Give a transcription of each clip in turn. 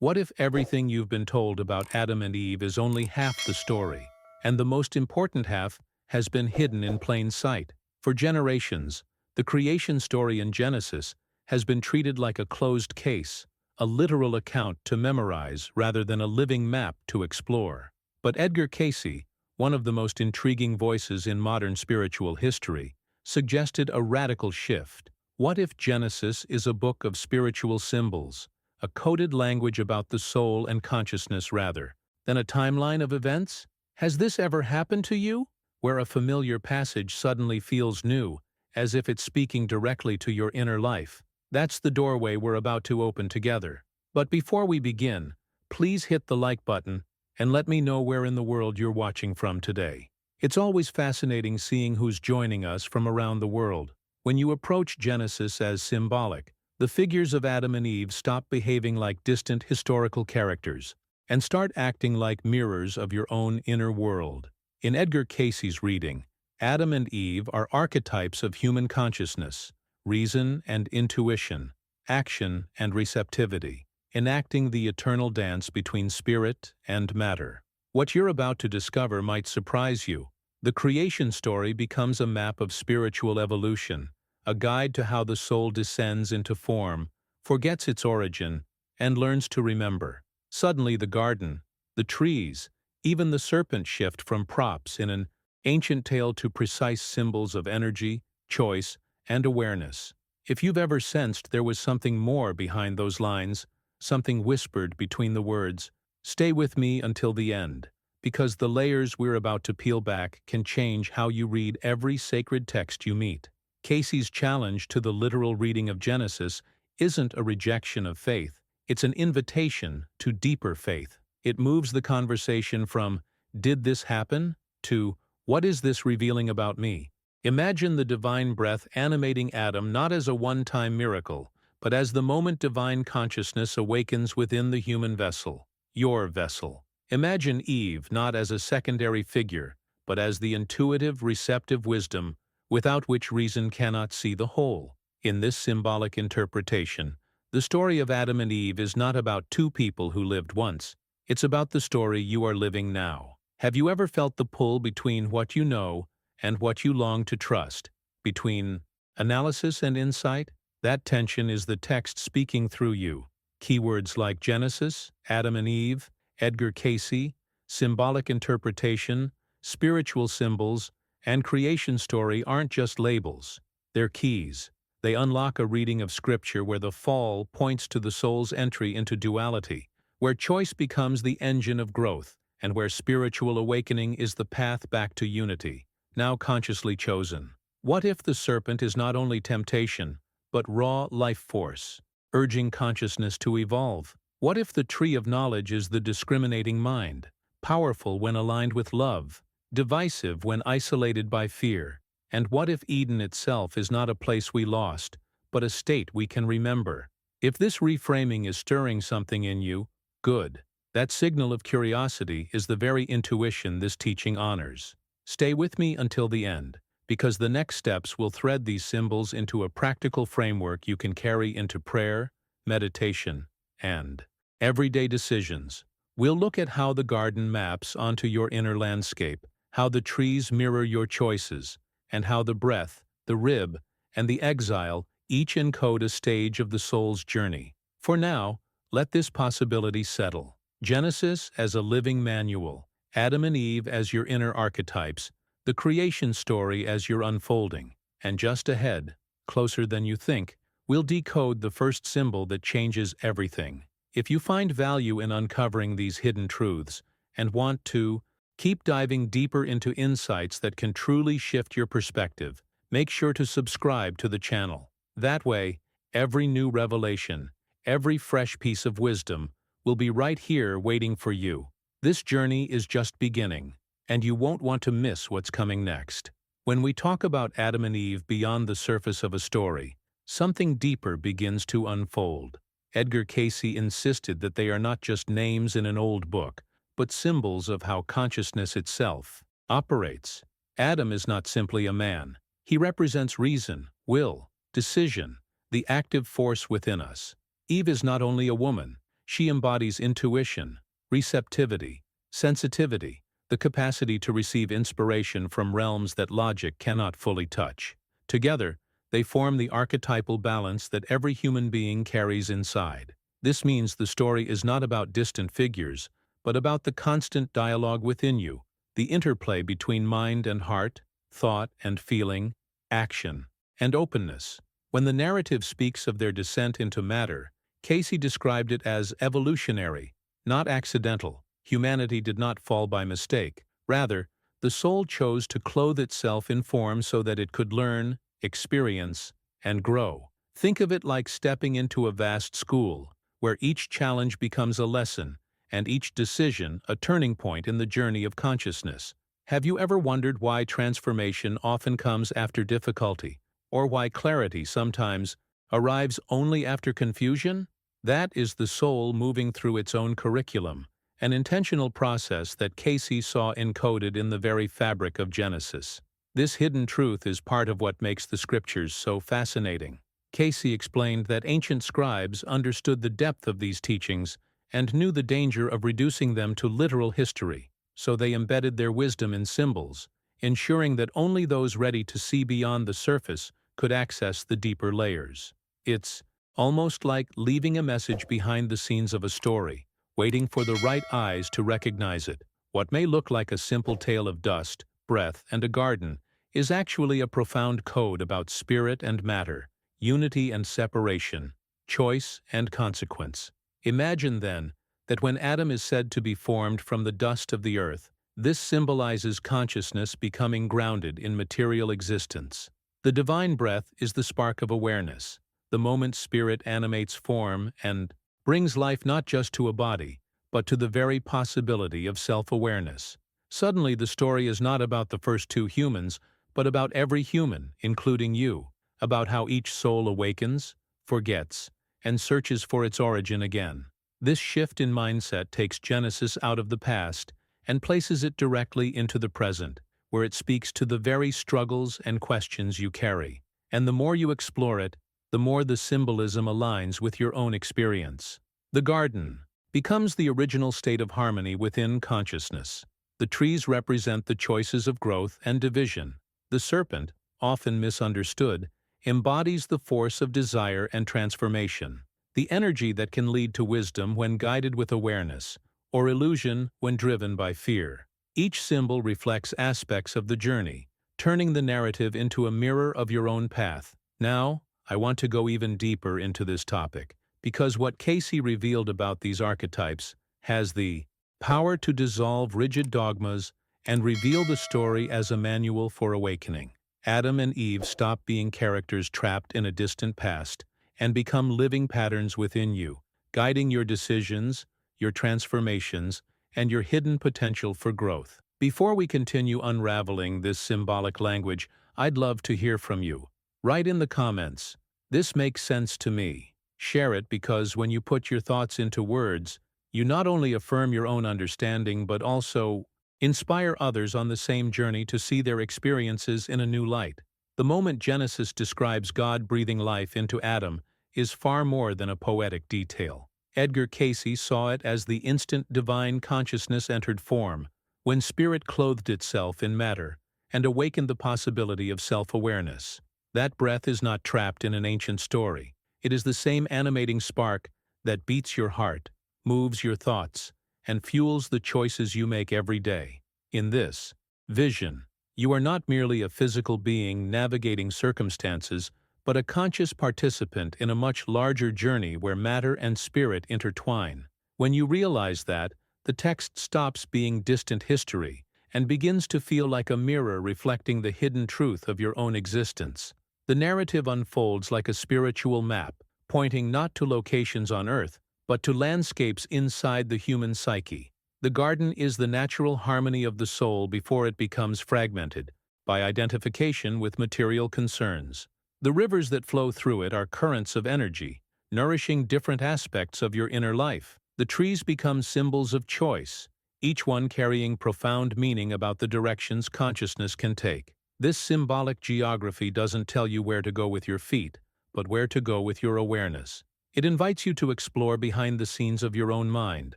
What if everything you've been told about Adam and Eve is only half the story, and the most important half has been hidden in plain sight? For generations, the creation story in Genesis has been treated like a closed case, a literal account to memorize rather than a living map to explore. But Edgar Cayce, one of the most intriguing voices in modern spiritual history, suggested a radical shift. What if Genesis is a book of spiritual symbols, a coded language about the soul and consciousness rather than a timeline of events? Has this ever happened to you, where a familiar passage suddenly feels new, as if it's speaking directly to your inner life? That's the doorway we're about to open together. But before we begin, please hit the like button and let me know where in the world you're watching from today. It's always fascinating seeing who's joining us from around the world. When you approach Genesis as symbolic, the figures of Adam and Eve stop behaving like distant historical characters and start acting like mirrors of your own inner world. In Edgar Cayce's reading, Adam and Eve are archetypes of human consciousness, reason and intuition, action and receptivity, enacting the eternal dance between spirit and matter. What you're about to discover might surprise you. The creation story becomes a map of spiritual evolution, a guide to how the soul descends into form, forgets its origin, and learns to remember. Suddenly the garden, the trees, even the serpent shift from props in an ancient tale to precise symbols of energy, choice, and awareness. If you've ever sensed there was something more behind those lines, something whispered between the words, stay with me until the end, because the layers we're about to peel back can change how you read every sacred text you meet. Cayce's challenge to the literal reading of Genesis isn't a rejection of faith, it's an invitation to deeper faith. It moves the conversation from, "Did this happen?" to, "What is this revealing about me?" Imagine the divine breath animating Adam not as a one-time miracle, but as the moment divine consciousness awakens within the human vessel, your vessel. Imagine Eve not as a secondary figure, but as the intuitive, receptive wisdom without which reason cannot see the whole. In this symbolic interpretation, the story of Adam and Eve is not about two people who lived once. It's about the story you are living now. Have you ever felt the pull between what you know and what you long to trust, between analysis and insight? That tension is the text speaking through you. Keywords like Genesis, Adam and Eve, Edgar Cayce, symbolic interpretation, spiritual symbols, and creation story aren't just labels. They're keys. They unlock a reading of Scripture where the fall points to the soul's entry into duality, where choice becomes the engine of growth, and where spiritual awakening is the path back to unity, now consciously chosen. What if the serpent is not only temptation, but raw life force, urging consciousness to evolve? What if the tree of knowledge is the discriminating mind, powerful when aligned with love, divisive when isolated by fear? And what if Eden itself is not a place we lost, but a state we can remember? If this reframing is stirring something in you, good. That signal of curiosity is the very intuition this teaching honors. Stay with me until the end, because the next steps will thread these symbols into a practical framework you can carry into prayer, meditation, and everyday decisions. We'll look at how the garden maps onto your inner landscape, how the trees mirror your choices, and how the breath, the rib, and the exile each encode a stage of the soul's journey. For now, let this possibility settle. Genesis as a living manual, Adam and Eve as your inner archetypes, the creation story as your unfolding. And just ahead, closer than you think, we'll decode the first symbol that changes everything. If you find value in uncovering these hidden truths and want to keep diving deeper into insights that can truly shift your perspective, make sure to subscribe to the channel. That way, every new revelation, every fresh piece of wisdom will be right here waiting for you. This journey is just beginning, and you won't want to miss what's coming next. When we talk about Adam and Eve beyond the surface of a story, something deeper begins to unfold. Edgar Cayce insisted that they are not just names in an old book, but symbols of how consciousness itself operates. Adam is not simply a man. He represents reason, will, decision, the active force within us. Eve is not only a woman, She embodies intuition, receptivity, sensitivity, the capacity to receive inspiration from realms that logic cannot fully touch. Together, they form the archetypal balance that every human being carries inside. This means the story is not about distant figures, but about the constant dialogue within you, the interplay between mind and heart, thought and feeling, action and openness. When the narrative speaks of their descent into matter, Cayce described it as evolutionary, not accidental. Humanity did not fall by mistake. Rather, the soul chose to clothe itself in form so that it could learn, experience, and grow. Think of it like stepping into a vast school, where each challenge becomes a lesson, and each decision a turning point in the journey of consciousness. Have you ever wondered why transformation often comes after difficulty, or why clarity sometimes arrives only after confusion? That is the soul moving through its own curriculum, an intentional process that Cayce saw encoded in the very fabric of Genesis. This hidden truth is part of what makes the scriptures so fascinating. Cayce explained that ancient scribes understood the depth of these teachings and knew the danger of reducing them to literal history, so they embedded their wisdom in symbols, ensuring that only those ready to see beyond the surface could access the deeper layers. It's almost like leaving a message behind the scenes of a story, waiting for the right eyes to recognize it. What may look like a simple tale of dust, breath, and a garden is actually a profound code about spirit and matter, unity and separation, choice and consequence. Imagine, then, that when Adam is said to be formed from the dust of the earth, this symbolizes consciousness becoming grounded in material existence. The divine breath is the spark of awareness, the moment spirit animates form and brings life not just to a body, but to the very possibility of self-awareness. Suddenly, the story is not about the first two humans, but about every human, including you, about how each soul awakens, forgets, and searches for its origin again. This shift in mindset takes Genesis out of the past and places it directly into the present, where it speaks to the very struggles and questions you carry. And the more you explore it, the more the symbolism aligns with your own experience. The garden becomes the original state of harmony within consciousness. The trees represent the choices of growth and division. The serpent, often misunderstood, embodies the force of desire and transformation, the energy that can lead to wisdom when guided with awareness, or illusion when driven by fear. Each symbol reflects aspects of the journey, turning the narrative into a mirror of your own path. Now, I want to go even deeper into this topic, because what Cayce revealed about these archetypes has the power to dissolve rigid dogmas and reveal the story as a manual for awakening. Adam and Eve stop being characters trapped in a distant past and become living patterns within you, guiding your decisions, your transformations, and your hidden potential for growth. Before we continue unraveling this symbolic language, I'd love to hear from you. Write in the comments, "This makes sense to me." Share it, because when you put your thoughts into words, you not only affirm your own understanding but also inspire others on the same journey to see their experiences in a new light. The moment Genesis describes God breathing life into Adam is far more than a poetic detail. Edgar Cayce saw it as the instant divine consciousness entered form, when spirit clothed itself in matter and awakened the possibility of self-awareness. That breath is not trapped in an ancient story. It is the same animating spark that beats your heart, moves your thoughts, and fuels the choices you make every day. In this vision, you are not merely a physical being navigating circumstances, but a conscious participant in a much larger journey where matter and spirit intertwine. When you realize that, the text stops being distant history and begins to feel like a mirror reflecting the hidden truth of your own existence. The narrative unfolds like a spiritual map, pointing not to locations on Earth, but to landscapes inside the human psyche. The garden is the natural harmony of the soul before it becomes fragmented by identification with material concerns. The rivers that flow through it are currents of energy, nourishing different aspects of your inner life. The trees become symbols of choice, each one carrying profound meaning about the directions consciousness can take. This symbolic geography doesn't tell you where to go with your feet, but where to go with your awareness. It invites you to explore behind the scenes of your own mind,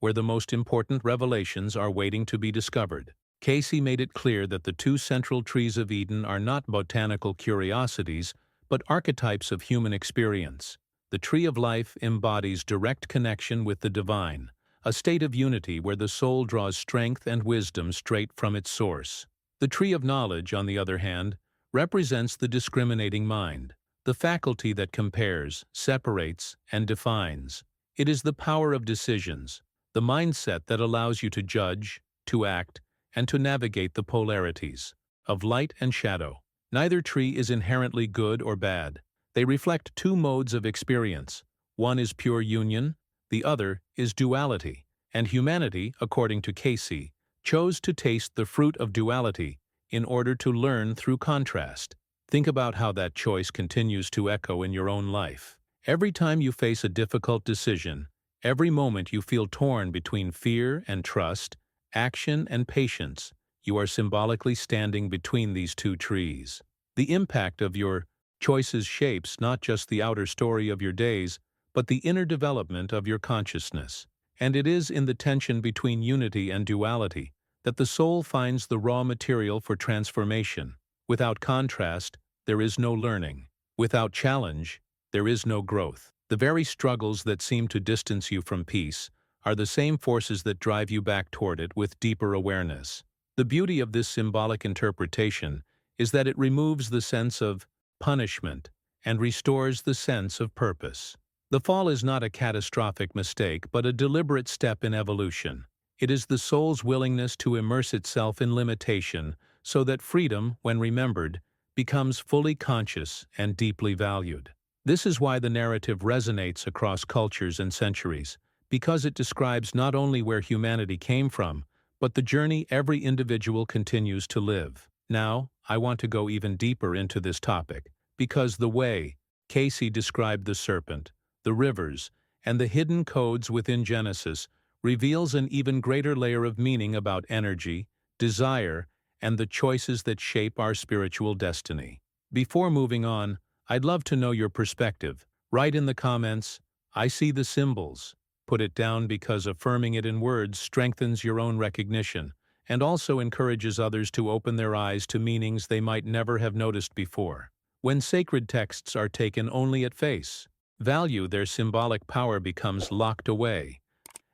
where the most important revelations are waiting to be discovered. Cayce made it clear that the two central trees of Eden are not botanical curiosities, but archetypes of human experience. The tree of life embodies direct connection with the divine, a state of unity where the soul draws strength and wisdom straight from its source. The tree of knowledge, on the other hand, represents the discriminating mind, the faculty that compares, separates, and defines. It is the power of decisions, the mindset that allows you to judge, to act, and to navigate the polarities of light and shadow. Neither tree is inherently good or bad. They reflect two modes of experience. One is pure union, the other is duality, and humanity, according to Cayce, chose to taste the fruit of duality in order to learn through contrast. Think about how that choice continues to echo in your own life. Every time you face a difficult decision, every moment you feel torn between fear and trust, action and patience, you are symbolically standing between these two trees. The impact of your choices shapes not just the outer story of your days, but the inner development of your consciousness. And it is in the tension between unity and duality that the soul finds the raw material for transformation. Without contrast, there is no learning. Without challenge, there is no growth. The very struggles that seem to distance you from peace are the same forces that drive you back toward it with deeper awareness. The beauty of this symbolic interpretation is that it removes the sense of punishment and restores the sense of purpose. The fall is not a catastrophic mistake, but a deliberate step in evolution. It is the soul's willingness to immerse itself in limitation so that freedom, when remembered, becomes fully conscious and deeply valued. This is why the narrative resonates across cultures and centuries, because it describes not only where humanity came from, but the journey every individual continues to live. Now, I want to go even deeper into this topic, because the way Cayce described the serpent, the rivers, and the hidden codes within Genesis reveals an even greater layer of meaning about energy, desire, and the choices that shape our spiritual destiny. Before moving on, I'd love to know your perspective. Write in the comments, "I see the symbols." Put it down because affirming it in words strengthens your own recognition and also encourages others to open their eyes to meanings they might never have noticed before. When sacred texts are taken only at face value, their symbolic power becomes locked away,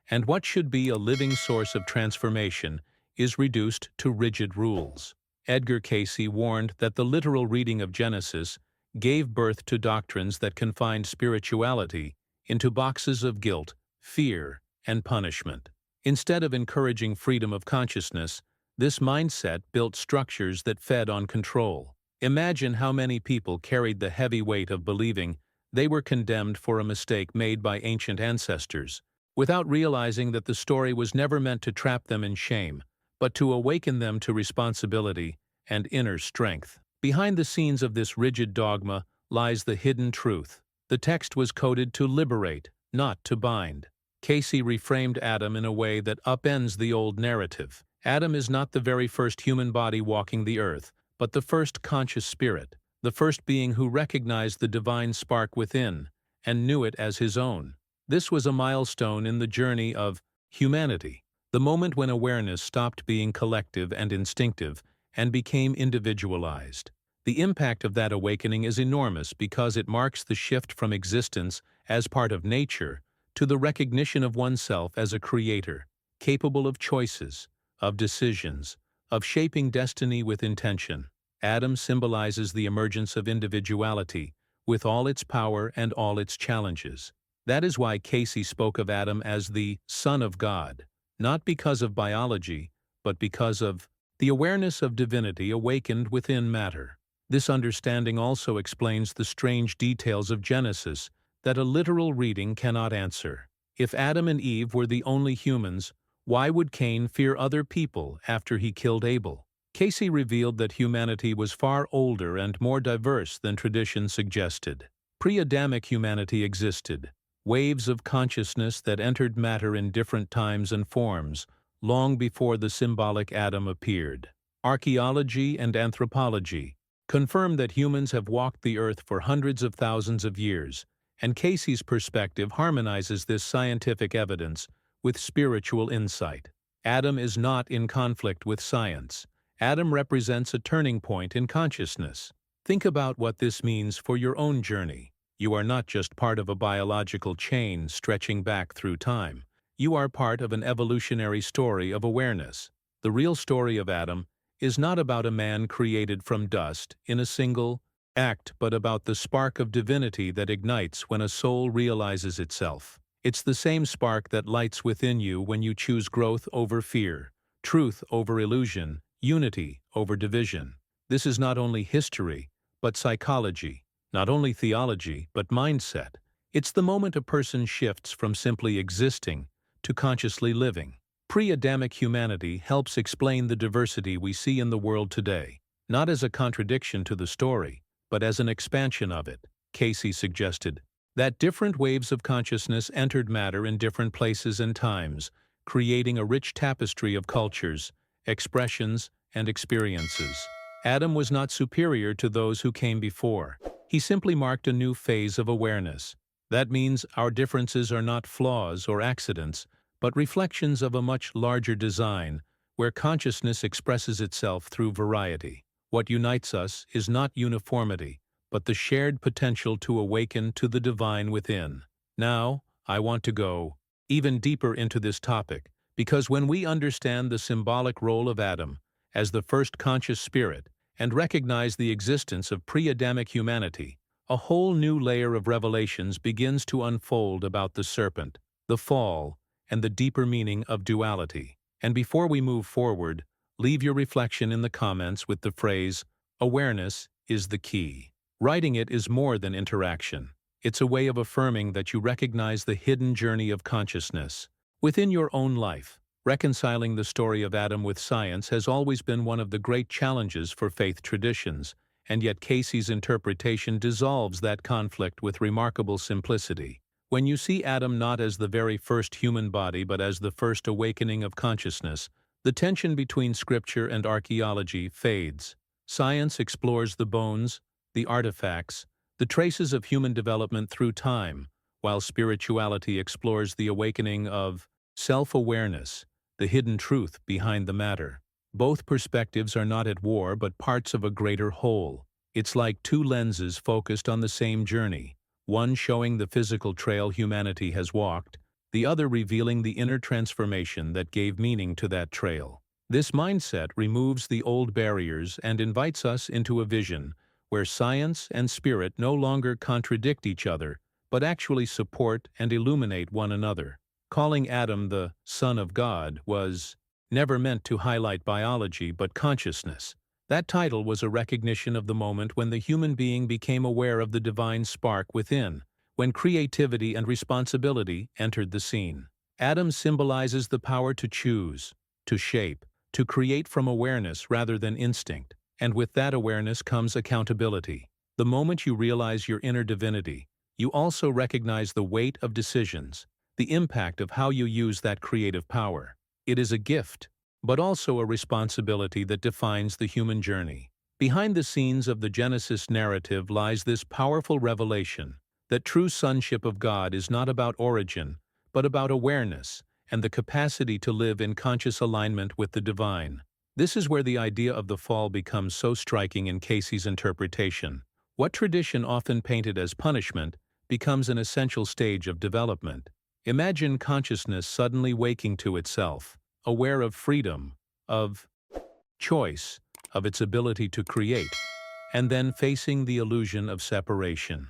and what should be a living source of transformation is reduced to rigid rules. Edgar Cayce warned that the literal reading of Genesis gave birth to doctrines that confined spirituality into boxes of guilt, fear, and punishment. Instead of encouraging freedom of consciousness, this mindset built structures that fed on control. Imagine how many people carried the heavy weight of believing they were condemned for a mistake made by ancient ancestors, without realizing that the story was never meant to trap them in shame, but to awaken them to responsibility and inner strength. Behind the scenes of this rigid dogma lies the hidden truth. The text was coded to liberate, not to bind. Cayce reframed Adam in a way that upends the old narrative. Adam is not the very first human body walking the earth, but the first conscious spirit, the first being who recognized the divine spark within and knew it as his own. This was a milestone in the journey of humanity, the moment when awareness stopped being collective and instinctive and became individualized. The impact of that awakening is enormous because it marks the shift from existence as part of nature to the recognition of oneself as a creator, capable of choices, of decisions, of shaping destiny with intention. Adam symbolizes the emergence of individuality, with all its power and all its challenges. That is why Cayce spoke of Adam as the Son of God, not because of biology, but because of the awareness of divinity awakened within matter. This understanding also explains the strange details of Genesis that a literal reading cannot answer. If Adam and Eve were the only humans, why would Cain fear other people after he killed Abel? Cayce revealed that humanity was far older and more diverse than tradition suggested. Pre-Adamic humanity existed, waves of consciousness that entered matter in different times and forms, long before the symbolic Adam appeared. Archaeology and anthropology confirm that humans have walked the earth for hundreds of thousands of years, and Cayce's perspective harmonizes this scientific evidence with spiritual insight. Adam is not in conflict with science. Adam represents a turning point in consciousness. Think about what this means for your own journey. You are not just part of a biological chain stretching back through time. You are part of an evolutionary story of awareness. The real story of Adam is not about a man created from dust in a single act, but about the spark of divinity that ignites when a soul realizes itself. It's the same spark that lights within you when you choose growth over fear, truth over illusion, unity over division. This is not only history, but psychology, not only theology, but mindset. It's the moment a person shifts from simply existing to consciously living. Pre-Adamic humanity helps explain the diversity we see in the world today, not as a contradiction to the story, but as an expansion of it. Cayce suggested that different waves of consciousness entered matter in different places and times, creating a rich tapestry of cultures, expressions, and experiences. Adam was not superior to those who came before. He simply marked a new phase of awareness. That means our differences are not flaws or accidents, but reflections of a much larger design, where consciousness expresses itself through variety. What unites us is not uniformity, but the shared potential to awaken to the divine within. Now, I want to go even deeper into this topic, because when we understand the symbolic role of Adam as the first conscious spirit and recognize the existence of pre-Adamic humanity, a whole new layer of revelations begins to unfold about the serpent, the fall, and the deeper meaning of duality. And before we move forward, leave your reflection in the comments with the phrase, "Awareness is the key." Writing it is more than interaction. It's a way of affirming that you recognize the hidden journey of consciousness within your own life. Reconciling the story of Adam with science has always been one of the great challenges for faith traditions, and yet Cayce's interpretation dissolves that conflict with remarkable simplicity. When you see Adam not as the very first human body but as the first awakening of consciousness, the tension between scripture and archaeology fades. Science explores the bones, the artifacts, the traces of human development through time, while spirituality explores the awakening of self-awareness, the hidden truth behind the matter. Both perspectives are not at war but parts of a greater whole. It's like two lenses focused on the same journey, one showing the physical trail humanity has walked, the other revealing the inner transformation that gave meaning to that trail. This mindset removes the old barriers and invites us into a vision where science and spirit no longer contradict each other, but actually support and illuminate one another. Calling Adam the Son of God was never meant to highlight biology but consciousness. That title was a recognition of the moment when the human being became aware of the divine spark within, when creativity and responsibility entered the scene. Adam symbolizes the power to choose, to shape, to create from awareness rather than instinct. And with that awareness comes accountability. The moment you realize your inner divinity, you also recognize the weight of decisions, the impact of how you use that creative power. It is a gift, but also a responsibility that defines the human journey. Behind the scenes of the Genesis narrative lies this powerful revelation that true sonship of God is not about origin, but about awareness and the capacity to live in conscious alignment with the divine. This is where the idea of the fall becomes so striking in Cayce's interpretation. What tradition often painted as punishment becomes an essential stage of development. Imagine consciousness suddenly waking to itself, aware of freedom, of choice, of its ability to create, and then facing the illusion of separation.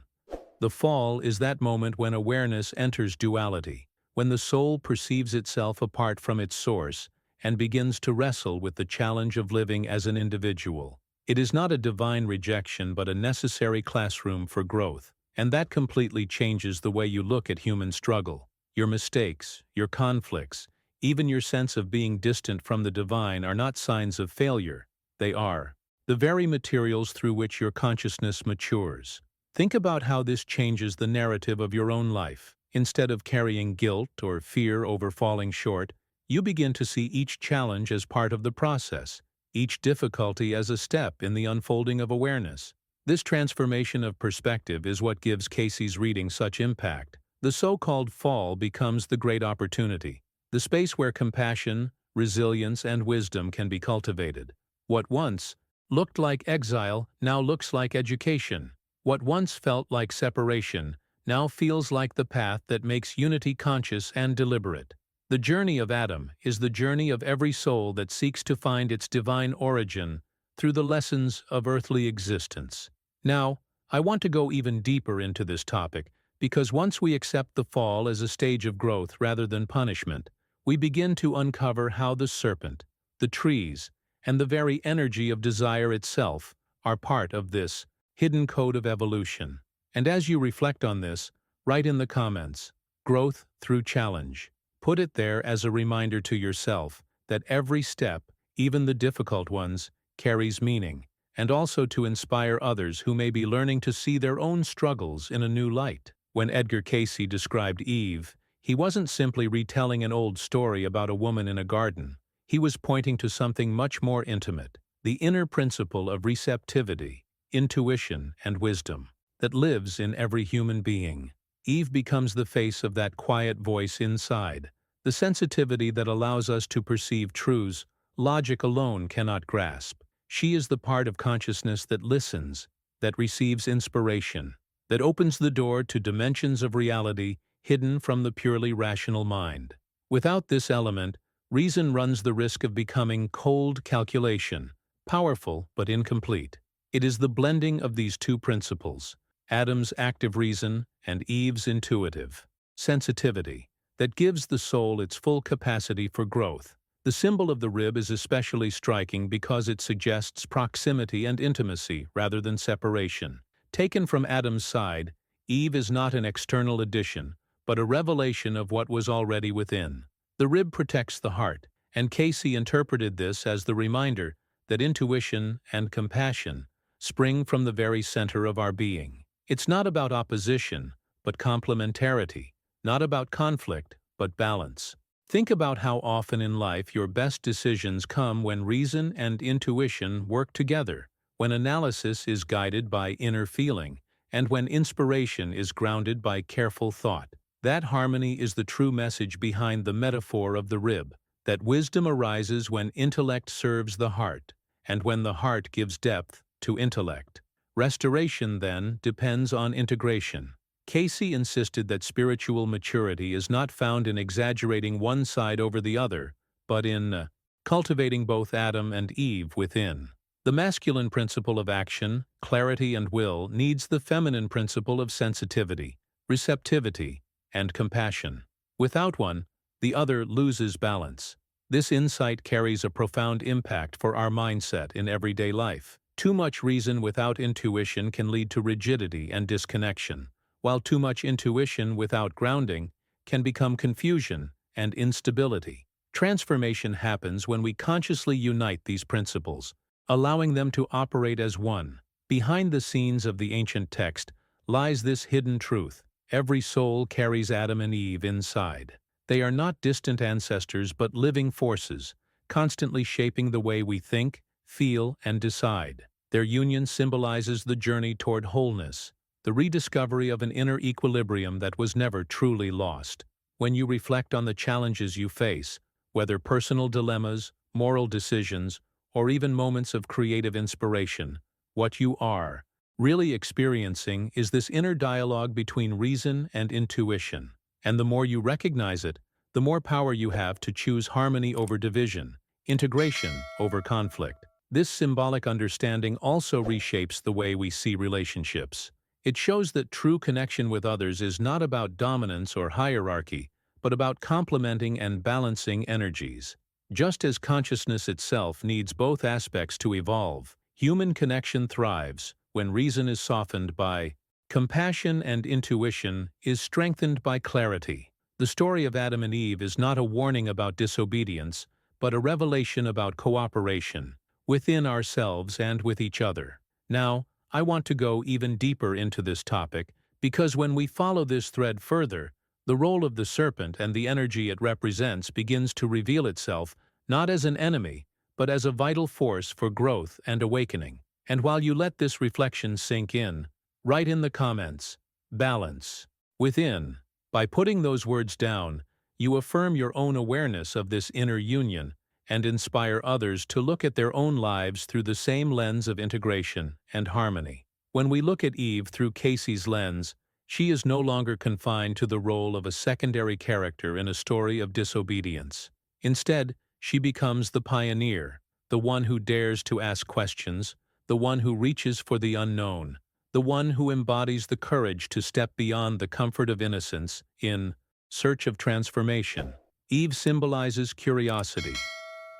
The fall is that moment when awareness enters duality, when the soul perceives itself apart from its source and begins to wrestle with the challenge of living as an individual. It is not a divine rejection but a necessary classroom for growth, and that completely changes the way you look at human struggle. Your mistakes, your conflicts, even your sense of being distant from the divine are not signs of failure. They are the very materials through which your consciousness matures. Think about how this changes the narrative of your own life. Instead of carrying guilt or fear over falling short, you begin to see each challenge as part of the process, each difficulty as a step in the unfolding of awareness. This transformation of perspective is what gives Cayce's reading such impact. The so-called fall becomes the great opportunity, the space where compassion, resilience, and wisdom can be cultivated. What once looked like exile now looks like education. What once felt like separation now feels like the path that makes unity conscious and deliberate. The journey of Adam is the journey of every soul that seeks to find its divine origin through the lessons of earthly existence. Now, I want to go even deeper into this topic because once we accept the fall as a stage of growth rather than punishment, we begin to uncover how the serpent, the trees, and the very energy of desire itself are part of this hidden code of evolution. And as you reflect on this, write in the comments, growth through challenge. Put it there as a reminder to yourself that every step, even the difficult ones, carries meaning, and also to inspire others who may be learning to see their own struggles in a new light. When Edgar Cayce described Eve, he wasn't simply retelling an old story about a woman in a garden. He was pointing to something much more intimate, the inner principle of receptivity, intuition, and wisdom that lives in every human being. Eve becomes the face of that quiet voice inside, the sensitivity that allows us to perceive truths logic alone cannot grasp. She is the part of consciousness that listens, that receives inspiration, that opens the door to dimensions of reality hidden from the purely rational mind. Without this element, reason runs the risk of becoming cold calculation, powerful but incomplete. It is the blending of these two principles, Adam's active reason and Eve's intuitive sensitivity, that gives the soul its full capacity for growth. The symbol of the rib is especially striking because it suggests proximity and intimacy rather than separation. Taken from Adam's side, Eve is not an external addition, but a revelation of what was already within. The rib protects the heart, and Cayce interpreted this as the reminder that intuition and compassion spring from the very center of our being. It's not about opposition, but complementarity, not about conflict, but balance. Think about how often in life your best decisions come when reason and intuition work together, when analysis is guided by inner feeling, and when inspiration is grounded by careful thought. That harmony is the true message behind the metaphor of the rib, that wisdom arises when intellect serves the heart, and when the heart gives depth to intellect. Restoration, then, depends on integration. Cayce insisted that spiritual maturity is not found in exaggerating one side over the other, but in cultivating both Adam and Eve within. The masculine principle of action, clarity, and will needs the feminine principle of sensitivity, receptivity, and compassion. Without one, the other loses balance. This insight carries a profound impact for our mindset in everyday life. Too much reason without intuition can lead to rigidity and disconnection, while too much intuition without grounding can become confusion and instability. Transformation happens when we consciously unite these principles, allowing them to operate as one. Behind the scenes of the ancient text lies this hidden truth. Every soul carries Adam and Eve inside. They are not distant ancestors but living forces, constantly shaping the way we think, feel, and decide. Their union symbolizes the journey toward wholeness, the rediscovery of an inner equilibrium that was never truly lost. When you reflect on the challenges you face, whether personal dilemmas, moral decisions, or even moments of creative inspiration, what you are really experiencing is this inner dialogue between reason and intuition. And the more you recognize it, the more power you have to choose harmony over division, integration over conflict. This symbolic understanding also reshapes the way we see relationships. It shows that true connection with others is not about dominance or hierarchy, but about complementing and balancing energies. Just as consciousness itself needs both aspects to evolve, human connection thrives when reason is softened by compassion and intuition is strengthened by clarity. The story of Adam and Eve is not a warning about disobedience, but a revelation about cooperation within ourselves and with each other. Now, I want to go even deeper into this topic because when we follow this thread further, the role of the serpent and the energy it represents begins to reveal itself not as an enemy, but as a vital force for growth and awakening. And while you let this reflection sink in, write in the comments, balance. Within, by putting those words down, you affirm your own awareness of this inner union and inspire others to look at their own lives through the same lens of integration and harmony. When we look at Eve through Cayce's lens, she is no longer confined to the role of a secondary character in a story of disobedience. Instead, she becomes the pioneer, the one who dares to ask questions, the one who reaches for the unknown, the one who embodies the courage to step beyond the comfort of innocence in search of transformation. Eve symbolizes curiosity,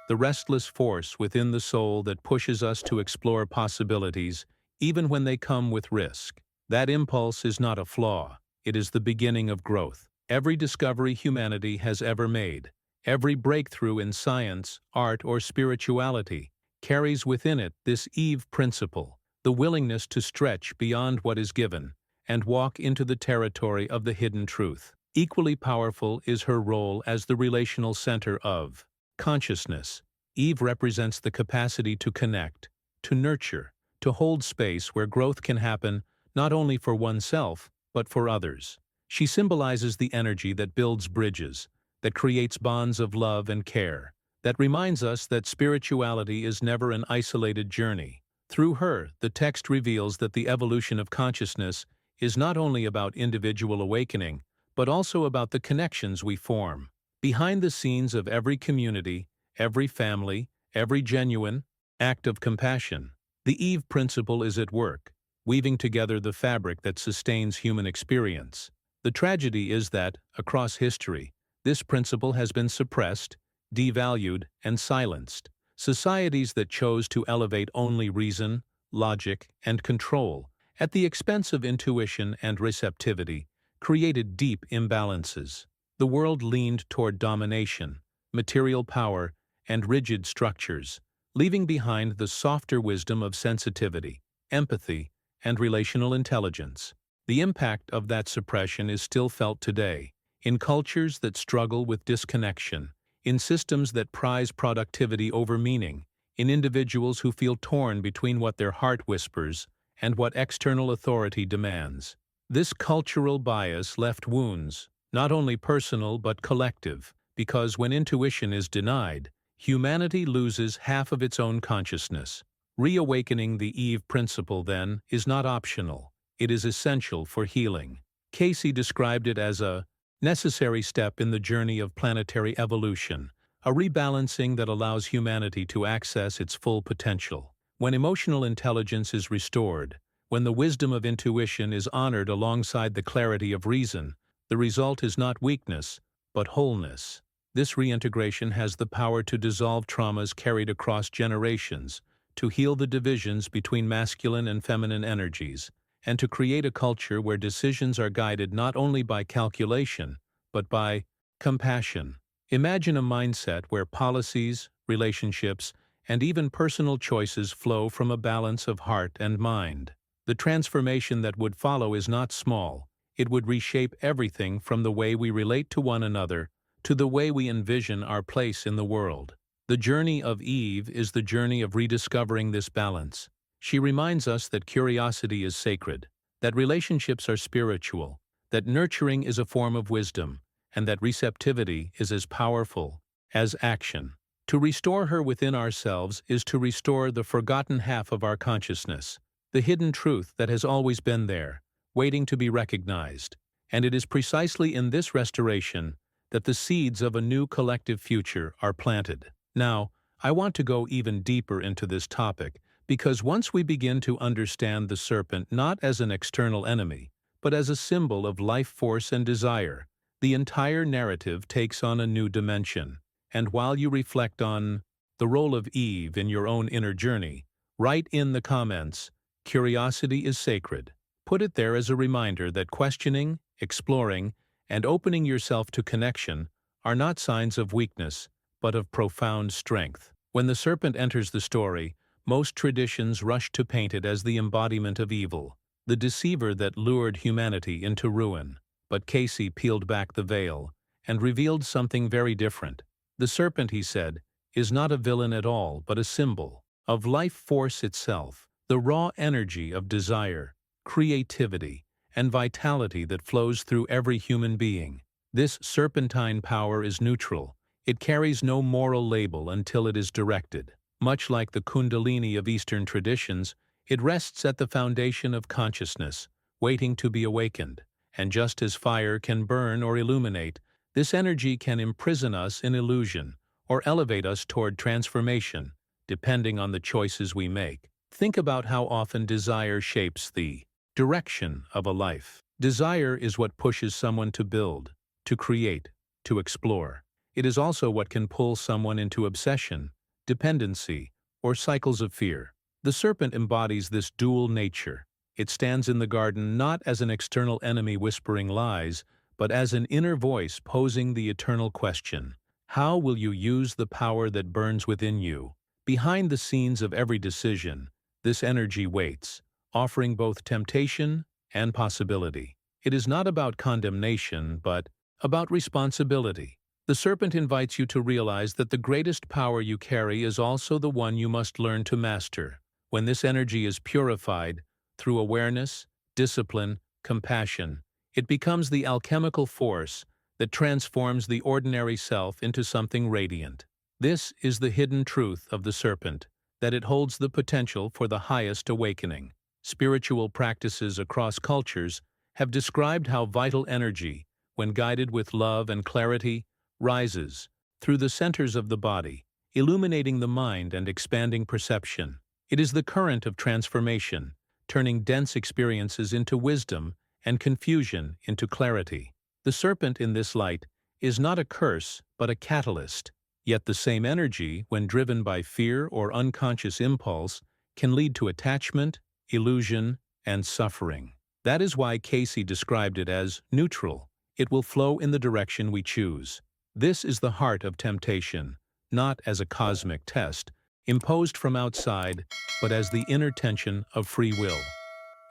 the restless force within the soul that pushes us to explore possibilities even when they come with risk. That impulse is not a flaw, it is the beginning of growth. Every discovery humanity has ever made, every breakthrough in science, art, or spirituality, carries within it this Eve principle, the willingness to stretch beyond what is given and walk into the territory of the hidden truth. Equally powerful is her role as the relational center of consciousness. Eve represents the capacity to connect, to nurture, to hold space where growth can happen not only for oneself, but for others. She symbolizes the energy that builds bridges, that creates bonds of love and care, that reminds us that spirituality is never an isolated journey. Through her, the text reveals that the evolution of consciousness is not only about individual awakening, but also about the connections we form. Behind the scenes of every community, every family, every genuine act of compassion, the Eve principle is at work, weaving together the fabric that sustains human experience. The tragedy is that, across history, this principle has been suppressed, devalued, and silenced. Societies that chose to elevate only reason, logic, and control, at the expense of intuition and receptivity, created deep imbalances. The world leaned toward domination, material power, and rigid structures, leaving behind the softer wisdom of sensitivity, empathy, and relational intelligence. The impact of that suppression is still felt today, in cultures that struggle with disconnection, in systems that prize productivity over meaning, in individuals who feel torn between what their heart whispers and what external authority demands. This cultural bias left wounds, not only personal but collective, because when intuition is denied, humanity loses half of its own consciousness. Reawakening the Eve principle, then, is not optional. It is essential for healing. Cayce described it as a necessary step in the journey of planetary evolution, a rebalancing that allows humanity to access its full potential. When emotional intelligence is restored, when the wisdom of intuition is honored alongside the clarity of reason, the result is not weakness, but wholeness. This reintegration has the power to dissolve traumas carried across generations, to heal the divisions between masculine and feminine energies, and to create a culture where decisions are guided not only by calculation, but by compassion. Imagine a mindset where policies, relationships, and even personal choices flow from a balance of heart and mind. The transformation that would follow is not small. It would reshape everything from the way we relate to one another to the way we envision our place in the world. The journey of Eve is the journey of rediscovering this balance. She reminds us that curiosity is sacred, that relationships are spiritual, that nurturing is a form of wisdom, and that receptivity is as powerful as action. To restore her within ourselves is to restore the forgotten half of our consciousness, the hidden truth that has always been there, waiting to be recognized. And it is precisely in this restoration that the seeds of a new collective future are planted. Now, I want to go even deeper into this topic, because once we begin to understand the serpent not as an external enemy, but as a symbol of life force and desire, the entire narrative takes on a new dimension. And while you reflect on the role of Eve in your own inner journey, write in the comments, "Curiosity is sacred." Put it there as a reminder that questioning, exploring, and opening yourself to connection are not signs of weakness, but of profound strength. When the serpent enters the story, most traditions rush to paint it as the embodiment of evil, the deceiver that lured humanity into ruin. But Cayce peeled back the veil and revealed something very different. The serpent, he said, is not a villain at all, but a symbol of life force itself, the raw energy of desire, creativity, and vitality that flows through every human being. This serpentine power is neutral. It carries no moral label until it is directed. Much like the Kundalini of Eastern traditions, it rests at the foundation of consciousness, waiting to be awakened. And just as fire can burn or illuminate, this energy can imprison us in illusion or elevate us toward transformation, depending on the choices we make. Think about how often desire shapes the direction of a life. Desire is what pushes someone to build, to create, to explore. It is also what can pull someone into obsession, dependency, or cycles of fear. The serpent embodies this dual nature. It stands in the garden not as an external enemy whispering lies, but as an inner voice posing the eternal question: how will you use the power that burns within you? Behind the scenes of every decision, this energy waits, offering both temptation and possibility. It is not about condemnation, but about responsibility. The serpent invites you to realize that the greatest power you carry is also the one you must learn to master. When this energy is purified through awareness, discipline, compassion, it becomes the alchemical force that transforms the ordinary self into something radiant. This is the hidden truth of the serpent, that it holds the potential for the highest awakening. Spiritual practices across cultures have described how vital energy, when guided with love and clarity, rises through the centers of the body, illuminating the mind and expanding perception. It is the current of transformation, turning dense experiences into wisdom and confusion into clarity. The serpent in this light is not a curse, but a catalyst. Yet the same energy, when driven by fear or unconscious impulse, can lead to attachment, illusion, and suffering. That is why Cayce described it as neutral. It will flow in the direction we choose. This is the heart of temptation, not as a cosmic test, imposed from outside, but as the inner tension of free will.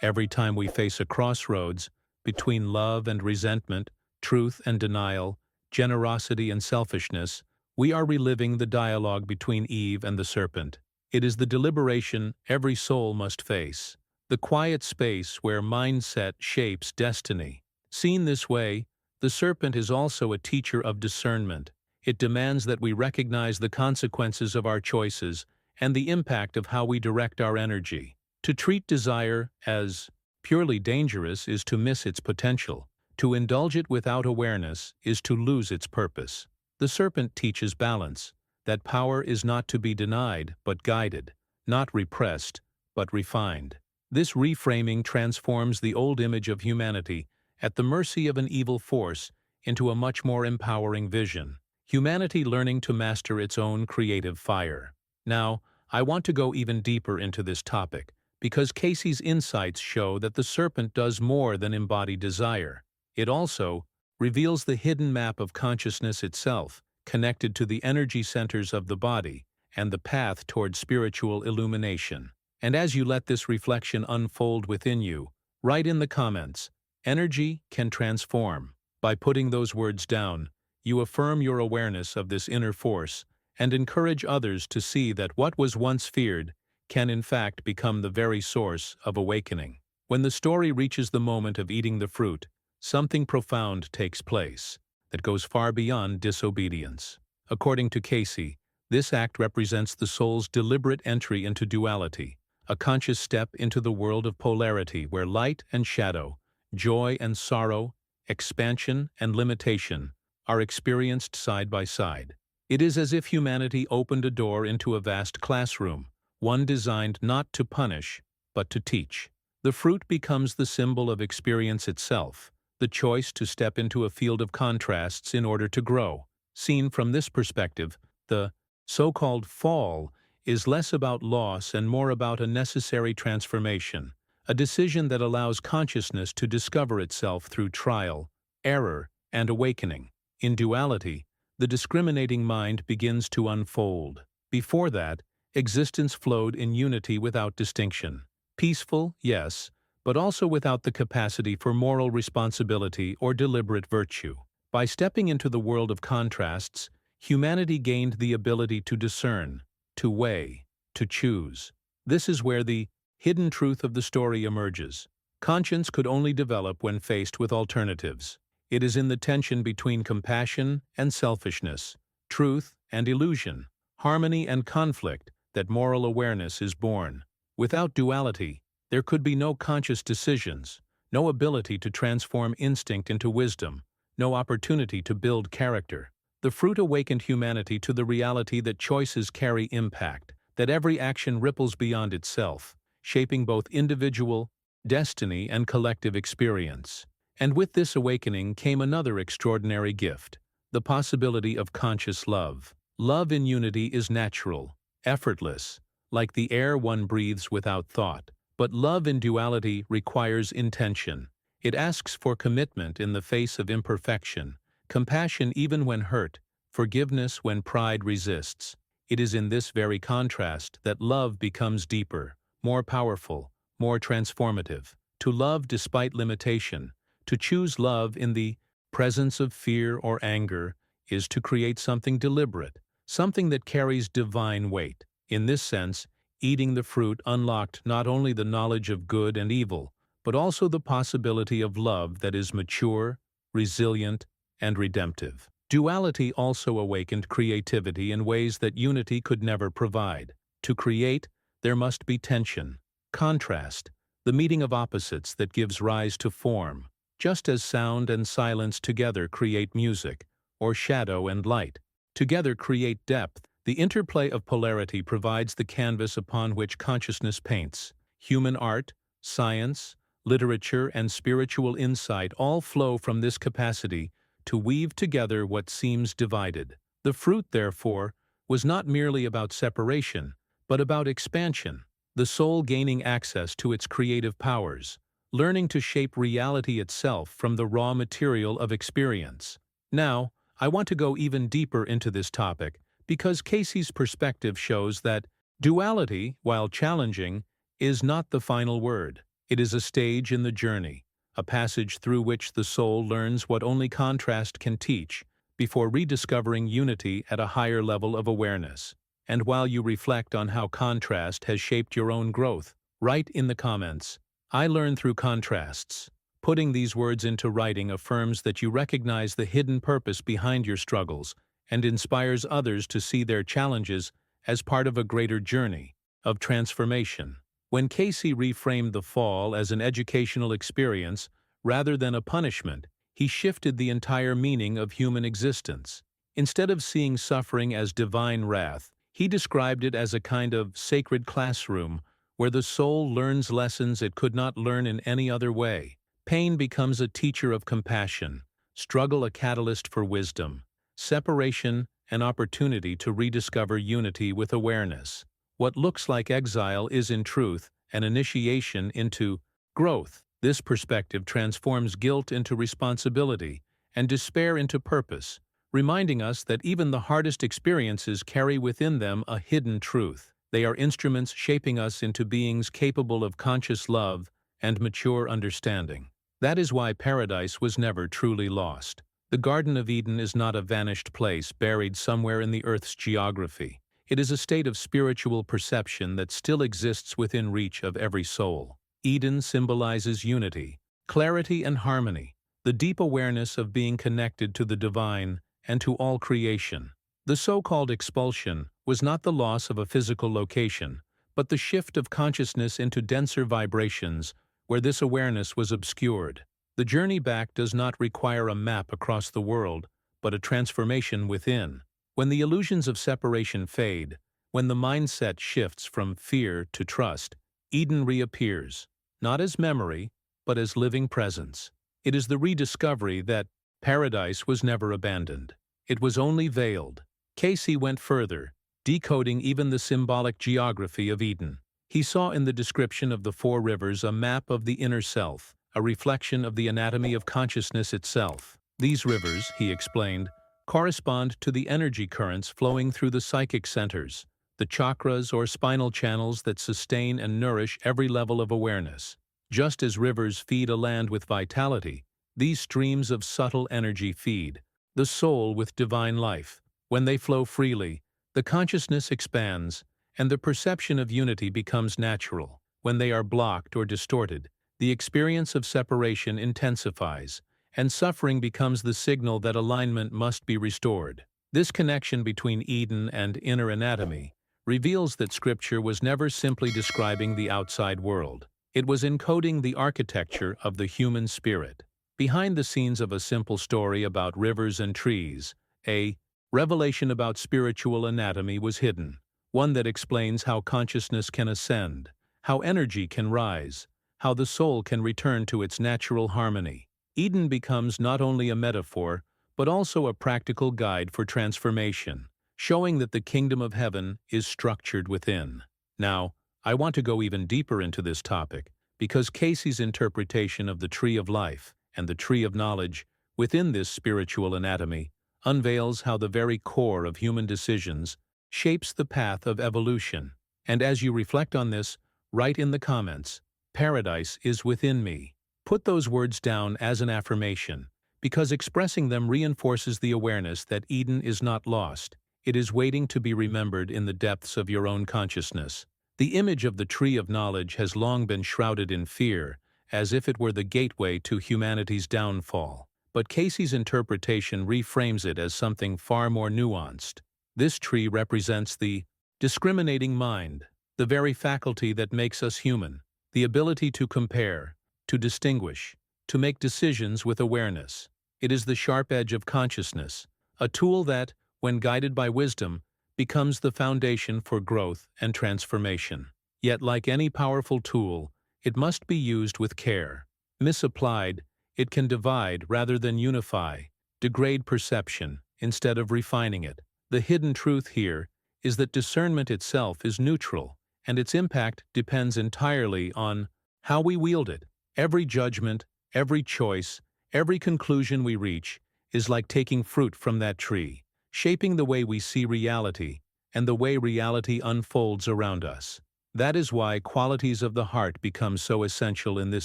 Every time we face a crossroads between love and resentment, truth and denial, generosity and selfishness, we are reliving the dialogue between Eve and the serpent. It is the deliberation every soul must face, the quiet space where mindset shapes destiny. Seen this way, the serpent is also a teacher of discernment. It demands that we recognize the consequences of our choices and the impact of how we direct our energy. To treat desire as purely dangerous is to miss its potential. To indulge it without awareness is to lose its purpose. The serpent teaches balance, that power is not to be denied but guided, not repressed but refined. This reframing transforms the old image of humanity at the mercy of an evil force into a much more empowering vision. Humanity learning to master its own creative fire. Now, I want to go even deeper into this topic, because Cayce's insights show that the serpent does more than embody desire. It also reveals the hidden map of consciousness itself, connected to the energy centers of the body and the path toward spiritual illumination. And as you let this reflection unfold within you, write in the comments, "Energy can transform." By putting those words down, you affirm your awareness of this inner force and encourage others to see that what was once feared can in fact become the very source of awakening. When the story reaches the moment of eating the fruit, something profound takes place that goes far beyond disobedience. According to Cayce, this act represents the soul's deliberate entry into duality, a conscious step into the world of polarity where light and shadow, joy and sorrow, expansion and limitation are experienced side by side. It is as if humanity opened a door into a vast classroom, one designed not to punish, but to teach. The fruit becomes the symbol of experience itself, the choice to step into a field of contrasts in order to grow. Seen from this perspective, the so-called fall is less about loss and more about a necessary transformation, a decision that allows consciousness to discover itself through trial, error, and awakening. In duality, the discriminating mind begins to unfold. Before that, existence flowed in unity without distinction. Peaceful, yes, but also without the capacity for moral responsibility or deliberate virtue. By stepping into the world of contrasts, humanity gained the ability to discern, to weigh, to choose. This is where the hidden truth of the story emerges. Conscience could only develop when faced with alternatives. It is in the tension between compassion and selfishness, truth and illusion, harmony and conflict that moral awareness is born. Without duality, there could be no conscious decisions, no ability to transform instinct into wisdom, no opportunity to build character. The fruit awakened humanity to the reality that choices carry impact, that every action ripples beyond itself, shaping both individual destiny and collective experience. And with this awakening came another extraordinary gift, the possibility of conscious love. Love in unity is natural, effortless, like the air one breathes without thought. But love in duality requires intention. It asks for commitment in the face of imperfection, compassion even when hurt, forgiveness when pride resists. It is in this very contrast that love becomes deeper, more powerful, more transformative. To love despite limitation, to choose love in the presence of fear or anger, is to create something deliberate, something that carries divine weight. In this sense, eating the fruit unlocked not only the knowledge of good and evil, but also the possibility of love that is mature, resilient, and redemptive. Duality also awakened creativity in ways that unity could never provide. To create, there must be tension, contrast, the meeting of opposites that gives rise to form, just as sound and silence together create music, or shadow and light together create depth. The interplay of polarity provides the canvas upon which consciousness paints. Human art, science, literature, and spiritual insight all flow from this capacity to weave together what seems divided. The fruit, therefore, was not merely about separation, but about expansion, the soul gaining access to its creative powers, learning to shape reality itself from the raw material of experience. Now, I want to go even deeper into this topic, because Cayce's perspective shows that duality, while challenging, is not the final word. It is a stage in the journey, a passage through which the soul learns what only contrast can teach, before rediscovering unity at a higher level of awareness. And while you reflect on how contrast has shaped your own growth, write in the comments, "I learn through contrasts." Putting these words into writing affirms that you recognize the hidden purpose behind your struggles and inspires others to see their challenges as part of a greater journey of transformation. When Cayce reframed the fall as an educational experience rather than a punishment, he shifted the entire meaning of human existence. Instead of seeing suffering as divine wrath, he described it as a kind of sacred classroom where the soul learns lessons it could not learn in any other way. Pain becomes a teacher of compassion, struggle a catalyst for wisdom, separation an opportunity to rediscover unity with awareness. What looks like exile is in truth an initiation into growth. This perspective transforms guilt into responsibility and despair into purpose, reminding us that even the hardest experiences carry within them a hidden truth. They are instruments shaping us into beings capable of conscious love and mature understanding. That is why paradise was never truly lost. The Garden of Eden is not a vanished place buried somewhere in the earth's geography. It is a state of spiritual perception that still exists within reach of every soul. Eden symbolizes unity, clarity, and harmony, the deep awareness of being connected to the divine and to all creation. The so-called expulsion was not the loss of a physical location, but the shift of consciousness into denser vibrations where this awareness was obscured. The journey back does not require a map across the world, but a transformation within. When the illusions of separation fade, when the mindset shifts from fear to trust, Eden reappears, not as memory, but as living presence. It is the rediscovery that paradise was never abandoned. It was only veiled. Cayce went further, decoding even the symbolic geography of Eden. He saw in the description of the four rivers a map of the inner self, a reflection of the anatomy of consciousness itself. These rivers, he explained, correspond to the energy currents flowing through the psychic centers, the chakras or spinal channels that sustain and nourish every level of awareness. Just as rivers feed a land with vitality, these streams of subtle energy feed the soul with divine life. When they flow freely, the consciousness expands, and the perception of unity becomes natural. when they are blocked or distorted, the experience of separation intensifies, and suffering becomes the signal that alignment must be restored. This connection between Eden and inner anatomy reveals that Scripture was never simply describing the outside world. It was encoding the architecture of the human spirit. Behind the scenes of a simple story about rivers and trees, a revelation about spiritual anatomy was hidden, one that explains how consciousness can ascend, how energy can rise, how the soul can return to its natural harmony. Eden becomes not only a metaphor, but also a practical guide for transformation, showing that the kingdom of heaven is structured within. Now, I want to go even deeper into this topic, because Cayce's interpretation of the tree of life and the tree of knowledge within this spiritual anatomy unveils how the very core of human decisions shapes the path of evolution. And as you reflect on this, write in the comments, "Paradise is within me." Put those words down as an affirmation, because expressing them reinforces the awareness that Eden is not lost. It is waiting to be remembered in the depths of your own consciousness. The image of the tree of knowledge has long been shrouded in fear, as if it were the gateway to humanity's downfall. But Cayce's interpretation reframes it as something far more nuanced. This tree represents the discriminating mind, the very faculty that makes us human, the ability to compare, to distinguish, to make decisions with awareness. It is the sharp edge of consciousness, a tool that, when guided by wisdom, becomes the foundation for growth and transformation. Yet, like any powerful tool, it must be used with care. Misapplied, it can divide rather than unify, degrade perception instead of refining it. The hidden truth here is that discernment itself is neutral, and its impact depends entirely on how we wield it. Every judgment, every choice, every conclusion we reach is like taking fruit from that tree, shaping the way we see reality and the way reality unfolds around us. That is why qualities of the heart become so essential in this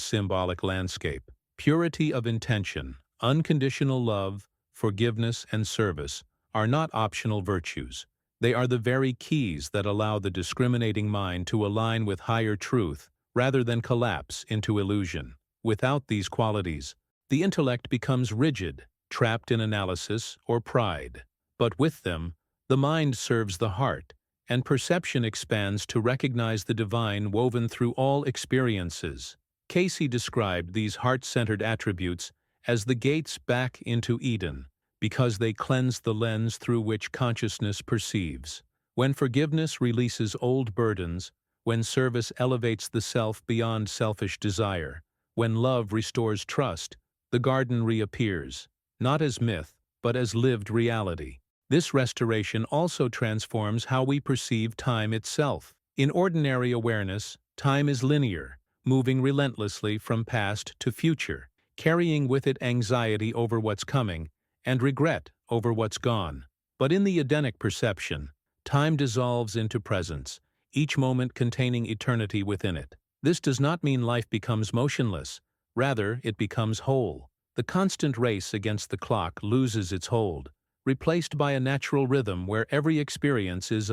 symbolic landscape. Purity of intention, unconditional love, forgiveness, and service are not optional virtues. They are the very keys that allow the discriminating mind to align with higher truth rather than collapse into illusion. Without these qualities, the intellect becomes rigid, trapped in analysis or pride. But with them, the mind serves the heart, and perception expands to recognize the divine woven through all experiences. Cayce described these heart-centered attributes as the gates back into Eden, because they cleanse the lens through which consciousness perceives. When forgiveness releases old burdens, when service elevates the self beyond selfish desire, when love restores trust, the garden reappears, not as myth, but as lived reality. This restoration also transforms how we perceive time itself. In ordinary awareness, time is linear, moving relentlessly from past to future, carrying with it anxiety over what's coming and regret over what's gone. But in the Edenic perception, time dissolves into presence, each moment containing eternity within it. This does not mean life becomes motionless, rather it becomes whole. The constant race against the clock loses its hold, replaced by a natural rhythm where every experience is